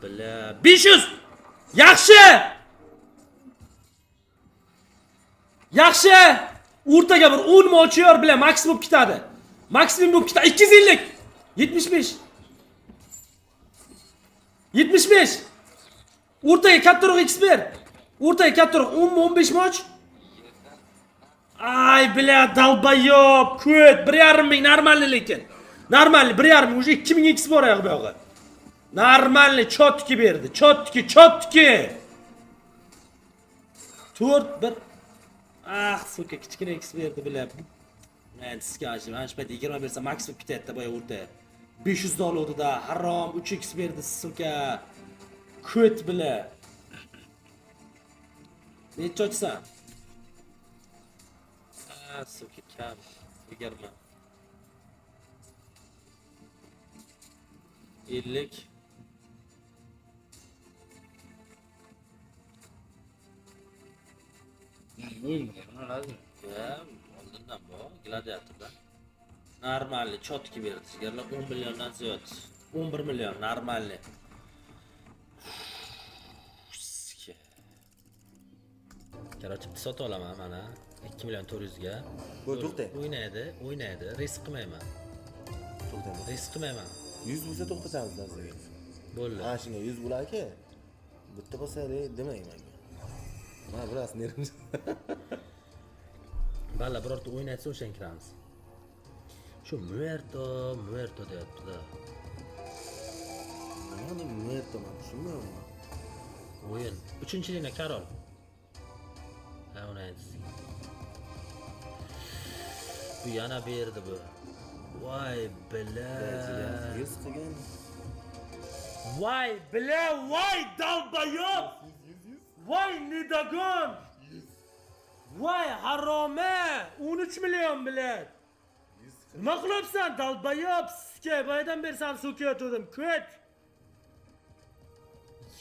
Bile 500. Yaxshi. Yaxshi. O'rtaga bir 10 mi ochiyor bile maksimum ketadi. Maksimum bu ketadi 250. 75. 75. O'rtaga kattaroq X ber. O'rtaga kattaroq 10 mi 15 mi och? Ay bile dalbayob. Ko't 1,5 ming normalniy lekin. Normalniy 1,5 ming, уже 2000 X bor oyog'i bu yog'i. Normalniy chotki berdi. Chotki. 4 1. Ah, suka kichkina X berdi bile. Men sizga mana shu paytda 20 bersa maksimum ketadi boya o'rta. 500 dollardi da harom 3x berdi suka. Ko't bile. Necha ochsan? Ah, suka kam. 20. 50. Ya, oldindan bu gladiatorda. Normalniy chotki berdi sizlarga 10 milliondan ziyod. 11 million normalniy. Короче, sota olaman mana 2 million 400 ga. Bu to'xta. O'ynaydi, risk qilmayman. To'xta. Risk qilmayman. 100 bo'lsa to'xtatamiz sizga. Bo'ldi. Ha, shunga 100 bo'lar aka. Bitta bo'lsa demang menga. Mana biroz nervim. Balla birorta o'ynatsa o'shan kiramiz. Shu muerto deyapti-da. Nima muerto men tushunmayman. O'yin. 3-ligina Karol. Ha, o'ynaysiz. Bu yana berdi bu. Voy bila. Yuz qilgan. Voy bila, voy dalbayob. Voy nidagon. Voy harome. 13 million bilet. Nima qilyapsan dalbayob? Sizga boyadan bersam so'kayotgandim. Ko't.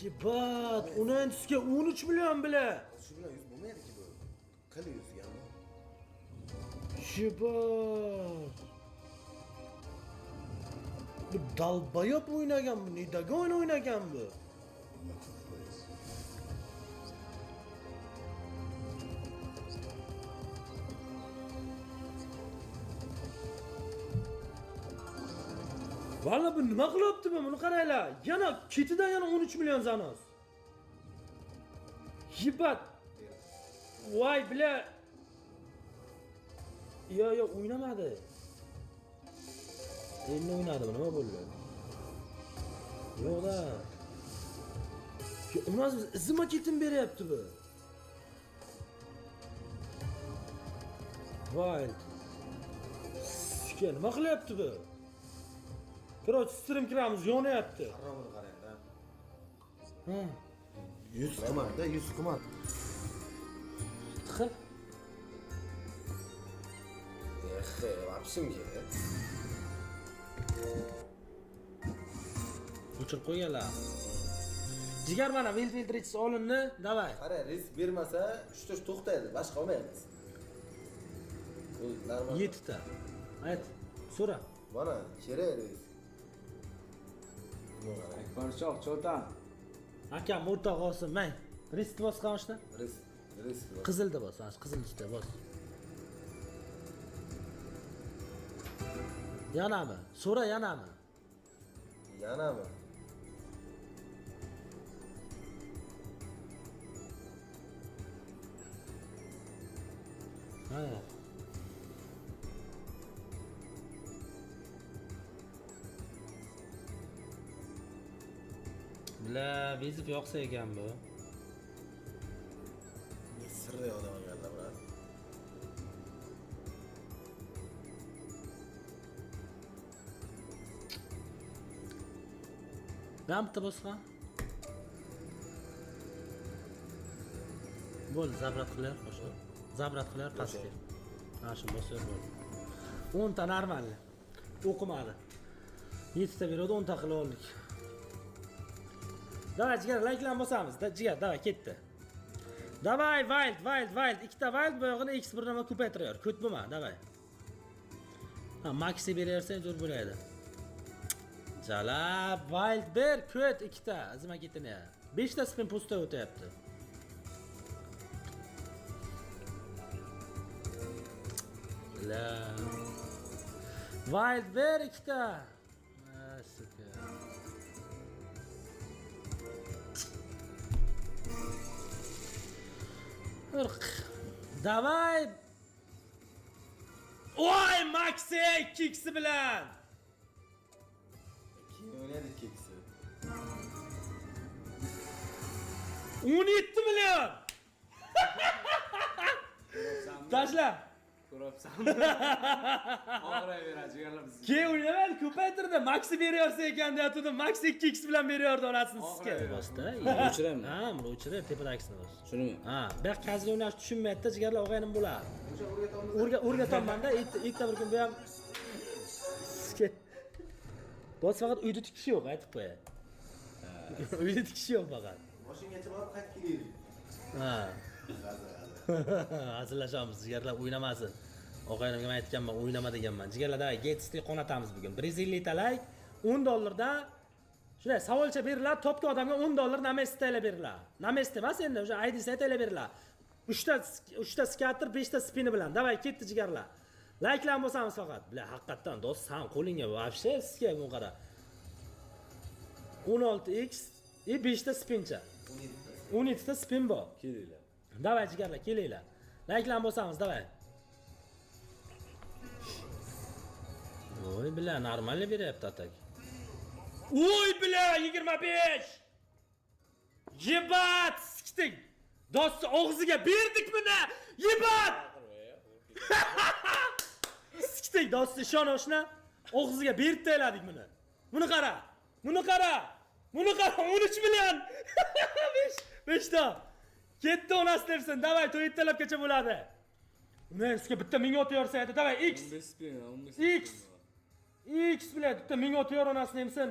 Yebat, uning sizga 13 million bilet. Shu bilan 100 bo'lmaydi-ki bu. Qil 100 ga. Yebat. Bu dalbayob o'ynagan bu, nidagon o'ynagan bu. Valla bu nima qilyapti bu? Buni qaranglar. Yana ketidan yana 13 million zanos. Yibat. Voy bile. Yo o'ynamadi. Endi o'ynadi, nima bo'ldi? Yo'q-da. Umas izima ketim beryapti bu. Voy. Nima qilyapti bu? Короче, stream kiramiz, yonyapti. Haromini qarang-da. Ha. 100 qilmadi-da, 100 qilmadi. Tıxil. Vapshimga. O'chirib qo'yganlar. Jigar mana filtrechisi olindi, davay. Qara, risk bermasa, uch to'xtaydi, boshqa olmaymiz. Bu normal. 7 ta. Ayt, so'ra. Mana, kerak risk. Akbarchoq cho'tan. Akam o'rtoq olsin, men. Risk bos qancha? Risk. Qizilda bos, qizil tusda bos. Yanami? So'ra yanami? Yanami? Ha. Bla, bezib yoqsa ekan bu. Sirli odam ekanlar bular. Ben bitta bosqa. Bo'ldi, zabrat qilar, boshqa. Zabrat qilar, pastga. Ha, shu bosar bo'ldi. 10 ta normalniy. O'qimadi. 7 ta beradi, 10 ta qilib oldik. Davay jigar, like'larni bosamiz. Jigar, davay ketdi. Davay, wild. Ikkita wild bo'yog'ini x1 nima ko'paytiraver. Ko'p bo'lma, davay. Ha, maxi beraversang zo'r bo'ladi. Jalab, wild ber, ko't ikkita, azima ketini. 5 ta spin pusta o'tyapti. La. Wild ber ikkita. Suka. Davay. Oy, Maxi 2x bilan. Kim o'ynadi keksi? 17 million. Tashla. Ko'rabsanmi? Og'rayveradi jigarlarimiz. Keyin o'ynamadi, ko'paytirdi. Maxi beraversa ekan deyatdi. Maxi 2x bilan beraverdi onasini sizga. Boshda. O'chiraymi? Ha, buni o'chirib tepadagini bos. Shunimi? Ha, bu yoq kazli o'ynash tushunmaydi, jigarlar o'g'aynim bo'ladi. O'rgatamanda, ikkita bir kun bu ham bos faqat uyda tikish yo'q, aytib qo'yay. Uyda tikish yo'q faqat. Mashinaga borib qaytib kelaylik. Ha. Hazillashamiz, jigarlar o'ynamasin. Og'ayimga men aytganman, o'ynama deganman. Jigarlar, davay, Gates'ni qonatamiz bugun. 150 talay, $10 dan shunday savolcha beriladi, topgan odamga $10 namesti tayla beriladi. Namesti emas endi, o'sha ID'si tayla beriladi. 3 ta skater, 5 ta spini bilan. Davay, ketdi jigarlar. Like'lan bo'lsamiz faqat. Bila, haqiqatdan do'st, san qo'lingga vobshe sizga bu qara. 16x 5 ta spincha. 17 ta spin bor. Kelinglar. Davay jigarlar, kelinglar. Like'lan bo'lsamiz, davay. Oy, bila, normalni beryapti atak. Oy, bila, 25. Yebat, sikting. Do'st og'ziga berdik buni. Yebat. Sikting, do'st ishon oshna. Og'ziga berib tayladik buni. Buni qara. Buni qara. Buni qara, 13 million. 5 ta. Ketdi onasi debsin. Davay, to'y talabgacha bo'ladi. Uni sizga bitta 1000 o'taversa edi. Davay, X. 15 spin, 15 X. X bilan bitta 1000 o'taver onasini emsin.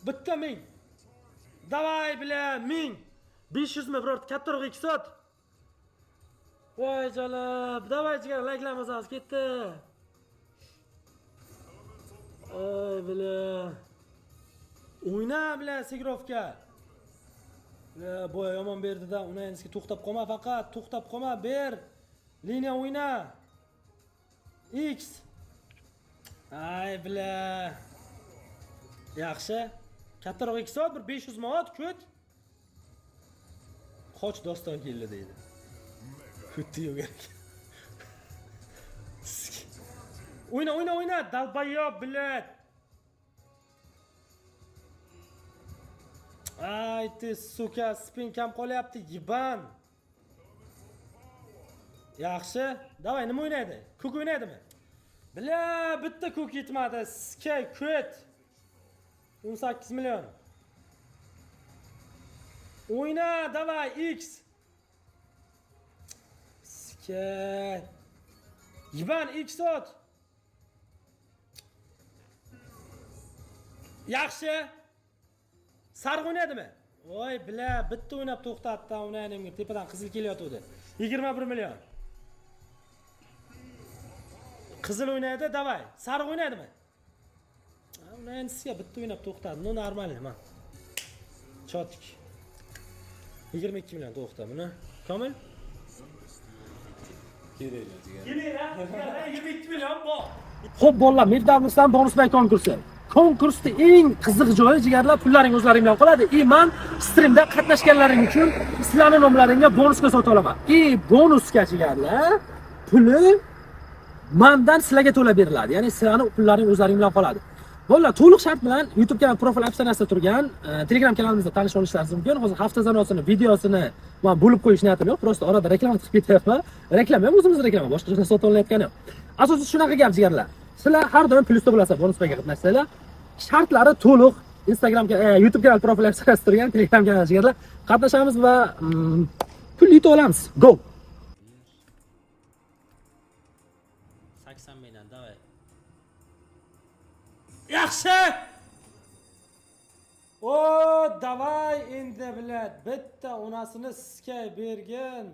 Bitta 1000. Davay bilan 1000. 500 mi biror kattaroq X ot. Voy jalab, davay jigar, like'lamasiz ketdi. Ay bilan. O'yna bilan Sigrovka. Boya yomon berdi-da, uni endi to'xtab qolma faqat, to'xtab qolma, ber. Liniya o'yna. X. Ay bila. Yaxshi. Kattaroq X ot, bir 500 manat ko't. Qoch doston keldi deydi. Ko'tdi yo'q kerak. O'yna, dalbayob bilat. Aytdi, suka, spin kam qolyapti, yiban. Yaxshi. Davay, nima o'ynaydi? Ko'k o'ynaydimi? Bila, bitta ko'k yetmadi. Skay ko't. 18 million. O'yna, davay, X. Skay. Yiban X ot. Yaxshi. Sarg o'ynadimi? Voy, bila, bitta o'ynab to'xtatdi, o'ynayman. Tepadan qizil kelyotdi. 21 million. Qizil o'ynaydi, davay. Sarg o'ynadimi? Uni sizga bitta o'ynab to'xtadi. No normal nima? Chotik. 22 million to'xta buni. Komil? Kelinglar jigar. Kelinglar, 22 million bor. Xo'p, bolalar, Mirdavnisdan bonus bay konkursi. Konkursda eng qiziq joyi jigarlar, pullaring o'zlaring bilan qoladi. Men streamda qatnashganlaring uchun sizlarning nomlaringga bonusga sotib olaman. Bonusga jigarlar, puli mendan sizlarga to'lab beriladi. Ya'ni sizlarning pullaring o'zlaring bilan qoladi. Bolalar, to'liq shart bilan YouTube kanal profil opsiyasida turgan Telegram kanalimizda tanishib olishlaringiz mumkin. Hozir hafta zanosini videosini men bo'lib qo'yish niyatim yo'q. Prosta orada reklama qilib ketyapman. Reklama ham o'zimiz reklama, boshqa narsa sotib olayotgani yo'q. Asosiy shunaqa gap jigarlar. Sizlar har doim plyusda bo'lasizlar, bonus payga qatnashsanglar. Shartlari to'liq Instagram YouTube kanal profil opsiyasida turgan Telegram kanal jigarlar. Qatnashamiz va pul yutib olamiz. Go. 80 million, davay. Yaxshi. O, davay endi bilat. Bitta onasini sizga bergan.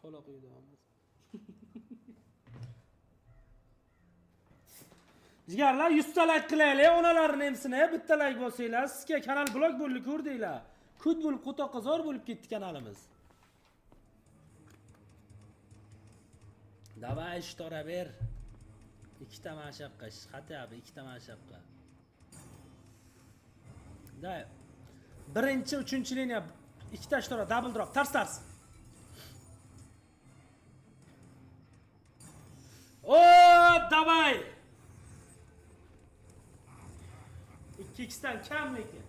Kola qo'ydi. Jigarlar 100 ta like qilaylik, onalarini emsini, bitta like bosinglar. Sizga kanal blog bo'ldi, ko'rdinglar. Kutbul qo'toqazor bo'lib ketdi kanalimiz. Davay ishtora ber. Ikkita mashaqqa, хотя бы ikkita mashaqqa. Da. Birinchi, uchinchi liniya ikkita ishtora double drop, tars. O, davay. 2x'dan kam lekin.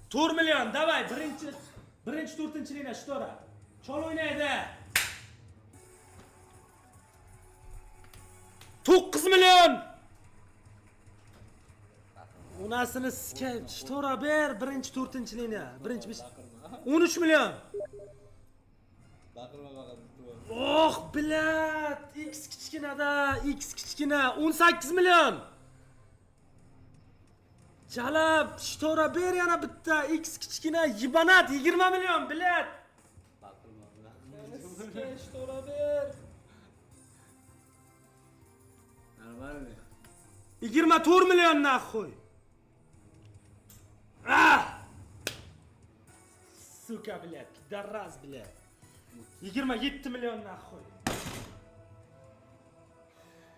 $4 million, davay, birinchi 4-chi liniya ishtora. Chol o'ynaydi. 9 million. Unasini sizga ishtora ber, birinchi 4-chi liniya, birinchi 13 million. Baqirma. Oh, bilat, X kichkinada, X kichkina 18 million. Jalab, ishtora ber yana bitta X kichkina yibanat 20 million bilat. Baqirma. Sizga ishtora ber. Nima? 24 million naxoy. Ah! Suka bilat, darraz bilat. 27 million naxoy.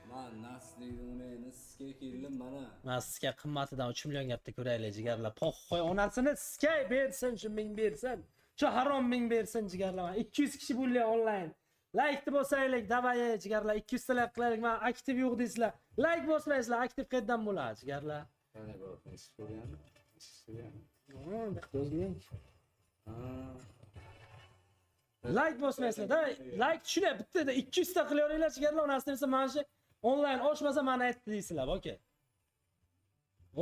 Man nasligini uni sizga keldim mana. Men sizga qimmatidan 3 million gapda ko'raylik jigarlar. Po'qoy onasini sizga bersin, shu ming bersin. Shu harom ming bersin jigarlar. 200 kishi bo'lgan onlayn. Like bosaylik, davay jigarlar. 200 ta like qilaylik. Men aktiv yo'q deysizlar. Like bosmaysizlar, aktiv qayerdan bo'ladi jigarlar? Qanday bo'ladi? Istigan. Like bosmaysizlar. Da like tushuna bittada 200 ta qilaveringlar jigarlar. Onasini esa mana shu onlayn oshmasa mana aytdi deysizlar, oke.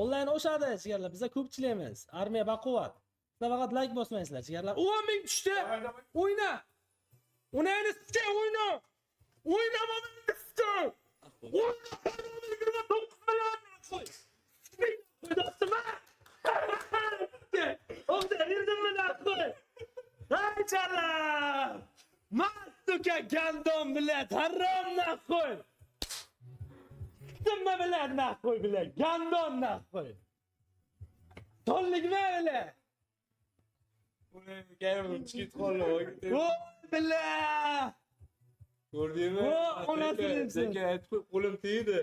Onlayn oshadi jigarlar. Bizda ko'pchilikmiz. Armiya baquvvat. Sizlar faqat like bosmaysizlar jigarlar. 10 ming tushdi. O'yna. O'ynayni sizga o'yna. O'yna bo'ldi sizga. O'yna 29 million qo'y. Dostuma. O'zda yerdimmi qo'y. Hay chalam. Matuka gandon bilan harom qo'y. Nima bilan qo'y bilan gandon qo'y. To'llikmi bilan? Uni gayim chiqib qoldi. O bilan. Ko'rdingmi? O, onasini senga aytib qo'lim tegdi.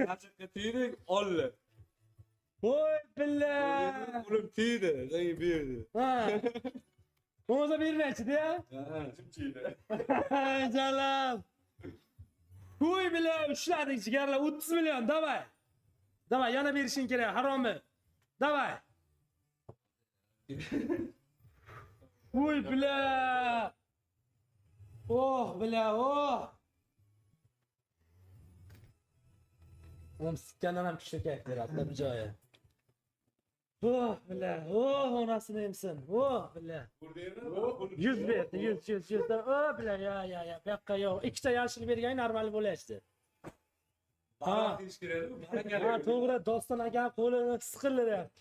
Qachonga tegdi? Oldi. Voy bilan. Qo'lim tegdi, senga berdi. Ha. O'zi bermaychi-da? Ha, jimjiydi. Jalam. Qo'y bilan ushladik jigarlar 30 million, davay. Davay, yana berishing kerak, haromi. Davay. Qo'y bilan. Oh bilan, oh. Oğlum sikkandan ham kuchli kayf beradi bir joyi. Oh bilan, oh onasini emsin. Oh bilan. Ko'rdingmi? 100 berdi, 100. Oh bilan, ya. Bu yoqqa yo'q. Ikkita yashil bergan normal bo'ladi. Ha, ish kerak. Ha, to'g'ri, Doston aka qo'lini siqilyapti.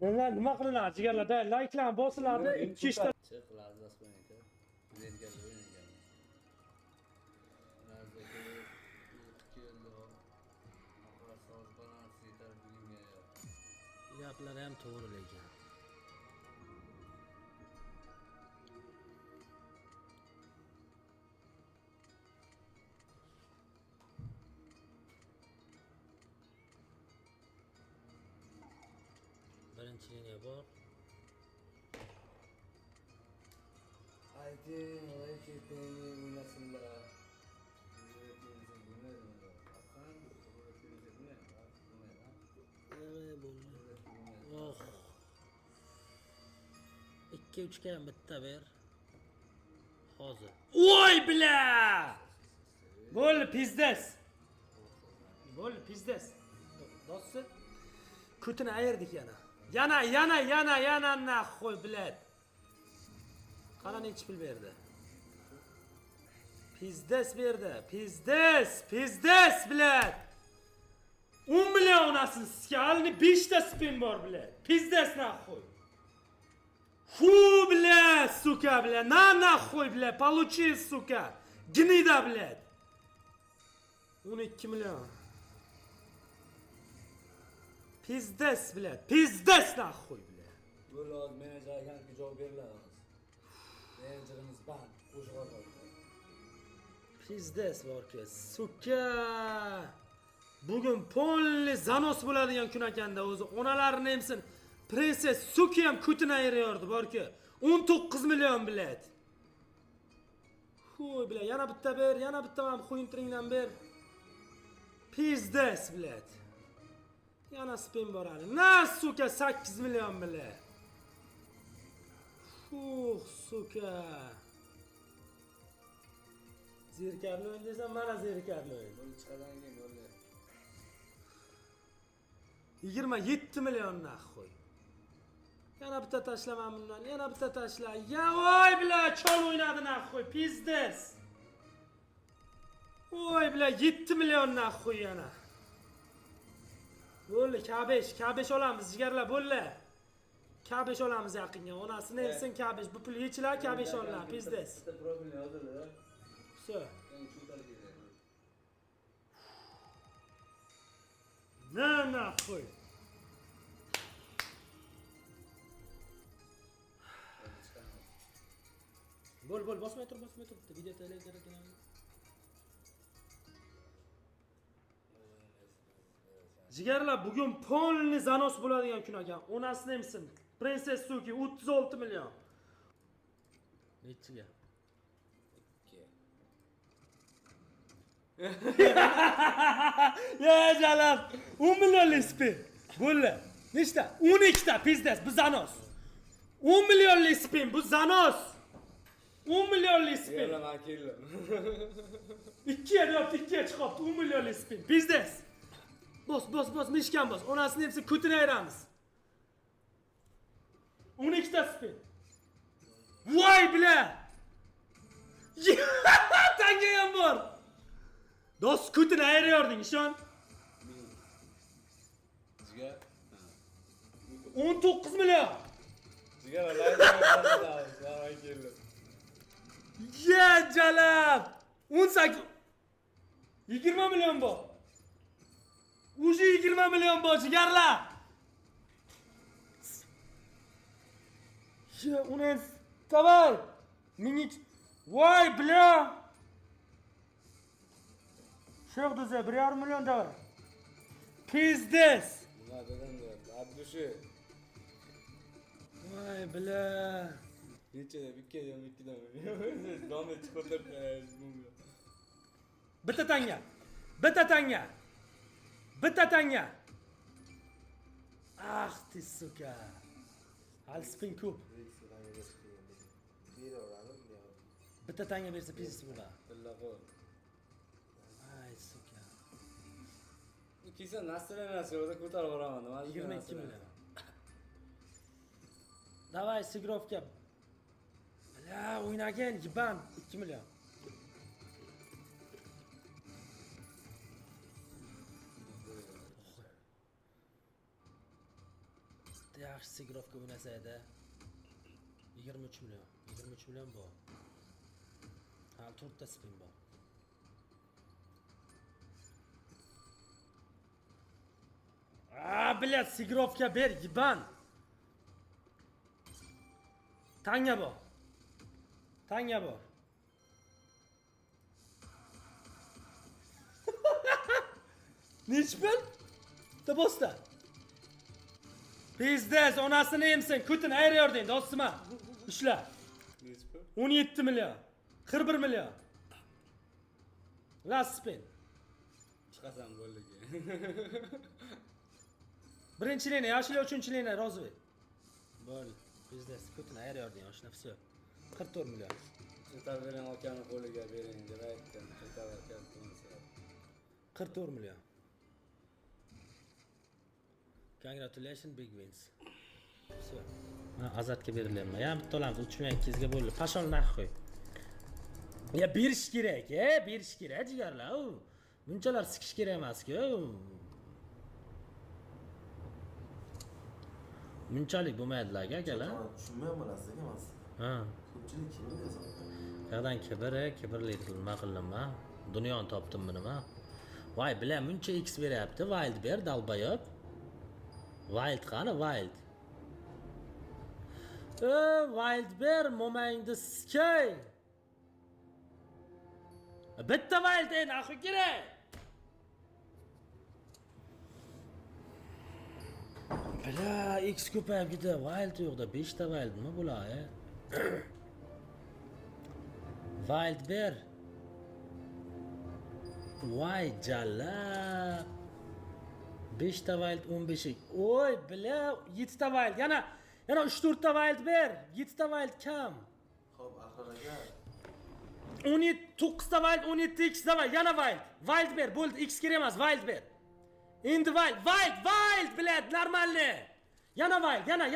Ular nima qilinadi jigarlar? Like'larni bosilardi, 2 ta. Chiq, lazat qo'ying-ku. Zerga qo'ying. Lazat Gaplar ham to'g'ri lekin. Birinchi liniya bor. Haydi, ketini o'ynasinlar. Oh. 2-3 ga ham bitta ber. Hozir. Voy bila! Bo'ldi, pizdes. Bo'ldi, pizdes. Do'sti. Ko'tini ayirdik yana. Yana naxoy bilat. Qana nechi pul berdi? Pizdes berdi. Pizdes bilat. 10 million onasini sizga alni 5 ta spin bor bilat. Pizdes naxoy. Фу, бля, сука, бля, на нахуй, бля, получи, сука. Gnida bilet. 12 milyon. Pizdes bilet. Pizdes naxuy bilet. Böyle az menajerken bir cevap verirler az. Menajerimiz ben. Kuşlar var. Pizdes var ki. Suka. Bugün polli zanos bo'ladigan kun ekanda o'zi. Onalarni emsin. Prinses Suki ham kutini ayiryordi bor ki. 19 milyon bilet. Huy bilet. Yana bitta ber, yana bitta ham xuyintiringdan ber. Pizdes bilet. Yana spin boradi. Na suka 8 milyon bilet. Suka. Zerikarli o'yin desam mana zerikarli o'yin. Böyle çıkadan gelin böyle. 27 milyon naxoy. Yana bitta tashlaman bundan. Yana bitta tashla. Ya voy bilan chol o'ynadi naxoy. Pizdes. Voy bilan 7 milyon naxoy yana. Bo'ldi, kabesh olamiz jigarlar, bo'ldi. Kabesh olamiz yaqinga. Onasini emsin kabesh. Bu pul yechilar kabesh ollar. Pizdes. Profilini hazırlar. So. Ben şu tarafa gidelim. Na qo'y. Bo'l, bosmay tur. Video tayyorlar kerak ekan. Jigarlar, bugun polni zanos bo'ladigan kun ekan. Onasini emsin. Prinses Suki 36 milyon. Nechiga? Ya jalab, 10 millionlik spin. Bo'ldi. Nechta? 12 ta pizdes bu zanos. 10 millionlik spin bu zanos. 10 millionlik spin. Yerden akıllı. 2'ye dört, 2'ye çıkıptı. 10 millionlik spin. Pizdes. Bos, mişken bos. Onasını hepsi kutuna ayıramiz. 12 ta spin. Vay bile. Tangayam var. Dost kutuna ayırıyordun işon. Ziga. 19 milyon. Ziga Allah'a akıllı. Ya jalab. 18. 20 milyon bu. Uji 20 milyon bu jigarlar. Ya unen давай. Minik. Vay bля. Şef düze 1,5 milyon da var. Pizdes. Bunlar dedem de at düşü. Vay bля. Hiç de bir kere mi iki de mi? Domet çikolata mumya. Bitta tanga. Ah ty suka. Al spin kup. Bitta tanga bersa pizdes bo'lar. Billa qo'y. Ay suka. Kiysa nasıl orada ko'tarib boraman. 22 milyon. Davay Sigrovka. Bля, o'ynagan yiban 2 milyon. Yaxshi Sigrovka o'ynasa edi. 23 milyon. 23 milyon bu. Ha, 4 ta spin bu. Bilet Sigrovka ber yiban. Tanga bu. Nech pul? Tabosta. Pizdes onasini emsin, kutini ayiriyording do'stima. Ishla. 17 milyon. 41 milyon. Last spin. Chiqasan bo'ldi. Birinchi liniya, yoshli 3-liniya rozi. Bo'l. Pizdes kutini ayiriyording, oshna все. 44 milyon. Chetar bering akani qo'liga bering deb aytdim. Chetar aka 44 milyon. Congratulations big wins. Все. Ha, Azatga berilyapman. Ya bitta olamiz 3 milyon 200 ga bo'ldi. Pashol naxoy. Ya berish kerak, berish kerak jigarlar. Bunchalar sikish kerak emas-ku. Bunchalik bo'lmaydilar akalar. Tushunmayapman aslida emas. Ha. Ko'pchilik kim desa. Qayerdan kibrli nima qildim-a? Dunyoni topdimmi nima? Voy, bilan muncha X beryapti. Wild ber, dalbayob. Wild qani, Wild. Wild ber, momangni skay. Bitta Wild naxu kerak. Bila X ko'payib ketdi. Wild yo'qda 5 ta Wild nima bo'ladi? Wild ber. Voy jalla. 5 ta Wild 15. Oy, bila 7 ta Wild. Yana 3-4 ta Wild ber. 7 ta Wild kam. Xo'p, Ahrar aka. 9 ta Wild, 17 X davay. Yana Wild. Wild ber. Bo'ldi, X kerak emas, Wild ber. Endi Wild, bilad, normalni. Yana Wild, yana.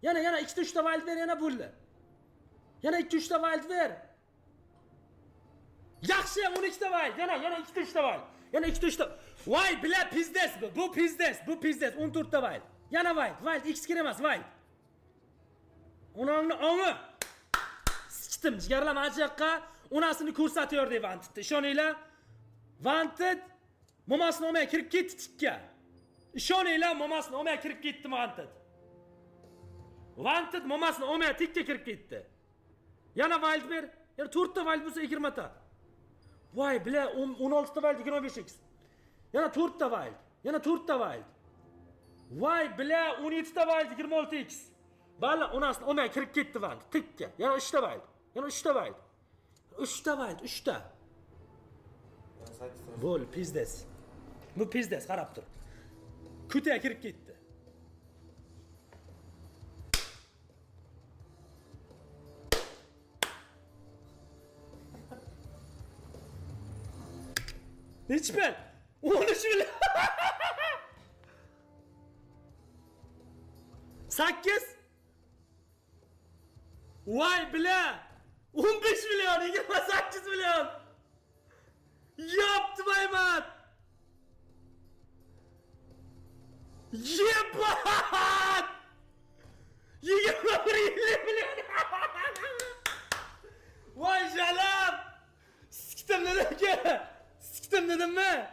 Yana 2-3 ta Wild ber, yana bo'ldi. Yana 2-3 ta Wild ber. Yaxshi, 12 ta Wild. Yana 2-3 ta Wild. Yana 2-3 ta. Voy, bila pizdes bu. Bu pizdes. 14 ta Wild. Yana Wild, X kerak emas, Wild. Onangni omi. Sichdim, jigarlar mana shu yoqqa onasini ko'rsatyor deb Vantedni. Ishoninglar. Vanted momasini olmay kirib ketdi tikka. Ishoninglar, momasini olmay kirib ketdi Vanted. Vanted momasini olmay tikka kirib ketdi. Yana Wild ber. Yana 4 ta Wild bo'lsa 20 ta. Voy, bila 16 ta Wild 25x. Yana 4 ta Wild. Yana 4 ta Wild. Voy, bila 17 ta Wild 26x. Balla onasini olmay kirib ketdi Vant. Tikka. Yana 3 ta Wild. Yana 3 ta Wild. 3 ta Wild, 3 ta. Bo'l, pizdes. Bu pizdes, qarab tur. Kutiga kirib ketdi. Nechi pul? 13 million. 8. Voy, bila. 15 million, 28 million. Yaptı Baymat. Yepat. 20 milyon. Vay jalam. Siktim dedim ki. Siktim dedim mi?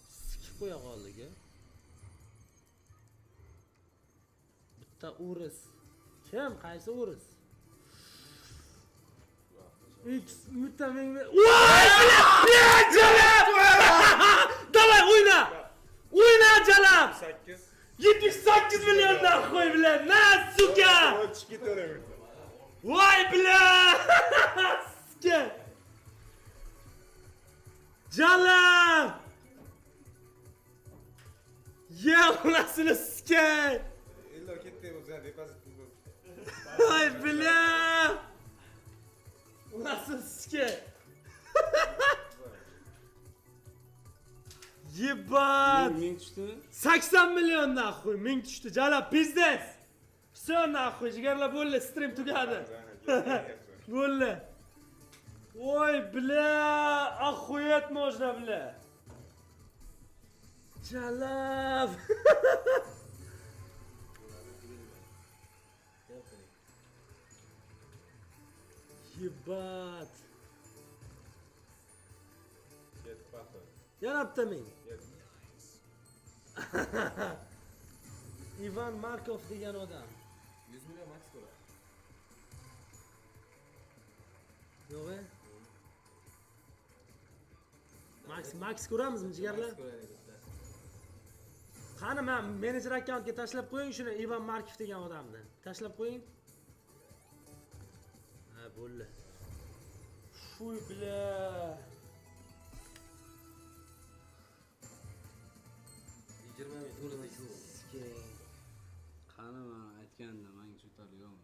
Sikip ko'ya qoldik ya. Bitta o'ris. Kim? Qaysi o'ris? X mutamin. Voy! Davay o'yna! O'yna jalam! 8. 78 milliondan qo'y bilan. Na suka! Voy bilan! Suka! Jalam! Ya ulasini suka! İlla ketdi o'zi depozit. Voy bilan! Ulasini suka! Yebat! Ming tushdi. 80 million nahvoy, ming tushdi. Jalab biznes. Все nahvoy, jigarlar bo'ldi, stream tugadi. Bo'ldi. Voy bla, ахует можно bla. Jalab. Yebat. Yana bitta ming. Ivan Markov degan odam. 100 million max ko'ra. Yo'q. Max ko'ramizmi jigarlar? Qani men menejer akkauntga tashlab qo'ying shuni Ivan Markov degan odamni. Tashlab qo'ying. Ha, bo'ldi. Shuy bla. Qani men aytgandim, menga shu yo'qmi?